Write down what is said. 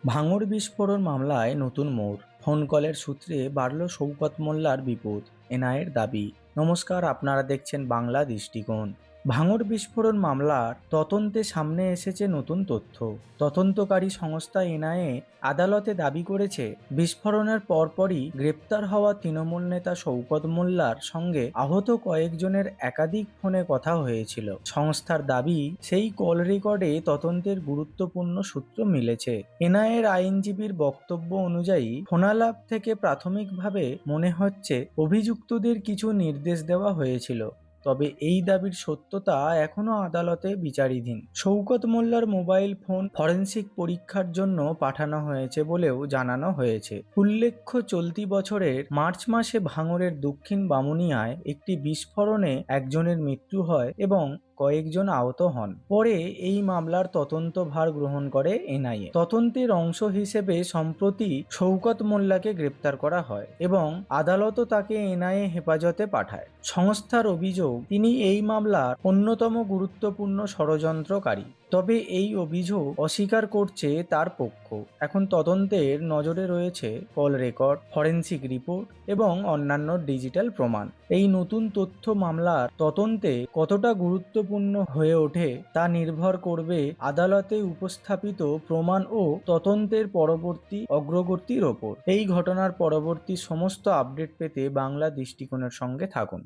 ভাঙড় বিস্ফোরণ মামলায় নতুন মোড়, ফোন কলের সূত্রে বাড়ল শওকত মোল্লার বিপদ, এনআইএর দাবি। নমস্কার, আপনারা দেখছেন বাংলা দৃষ্টিকোণ। ভাঙড় বিস্ফোরণ মামলার তদন্তে সামনে এসেছে নতুন তথ্য। তদন্তকারী সংস্থা এনআইএ আদালতে দাবি করেছে, বিস্ফোরণের পরপরই গ্রেপ্তার হওয়া তৃণমূল নেতা শওকত মোল্লার সঙ্গে আহত কয়েকজনের একাধিক ফোনে কথা হয়েছিল। সংস্থার দাবি, সেই কল রেকর্ডে তদন্তের গুরুত্বপূর্ণ সূত্র মিলেছে। এনআইএর আইনজীবীর বক্তব্য অনুযায়ী, ফোনালাপ থেকে প্রাথমিকভাবে মনে হচ্ছে অভিযুক্তদের কিছু নির্দেশ দেওয়া হয়েছিল, তবে এই দাবির সত্যতা এখনও আদালতে বিচারাধীন। শওকত মোল্লার মোবাইল ফোন ফরেনসিক পরীক্ষার জন্য পাঠানো হয়েছে বলেও জানানো হয়েছে। উল্লেখ্য, চলতি বছরের মার্চ মাসে ভাঙড়ের দক্ষিণ বামুনিয়ায় একটি বিস্ফোরণে একজনের মৃত্যু হয় এবং কয়েকজন আহত হন। পরে এই মামলার তদন্ত ভার গ্রহণ করে এনআইএ। তদন্তের অংশ হিসেবে সম্প্রতি শওকত মোল্লাকে গ্রেপ্তার করা হয় এবং আদালতও তাকে এনআইএ হেফাজতে পাঠায়। সংস্থার অভিযোগ, তিনি এই মামলার অন্যতম গুরুত্বপূর্ণ ষড়যন্ত্রকারী। তবে এই অভিযোগ অস্বীকার করছে তার পক্ষ। এখন তদন্তের নজরে রয়েছে কল রেকর্ড, ফরেনসিক রিপোর্ট এবং অন্যান্য ডিজিটাল প্রমাণ। এই নতুন তথ্য মামলার তদন্তে কতটা গুরুত্বপূর্ণ হয়ে ওঠে তা নির্ভর করবে আদালতে উপস্থাপিত প্রমাণ ও তদন্তের পরবর্তী অগ্রগতির ওপর। এই ঘটনার পরবর্তী সমস্ত আপডেট পেতে বাংলা দৃষ্টিকোণের সঙ্গে থাকুন।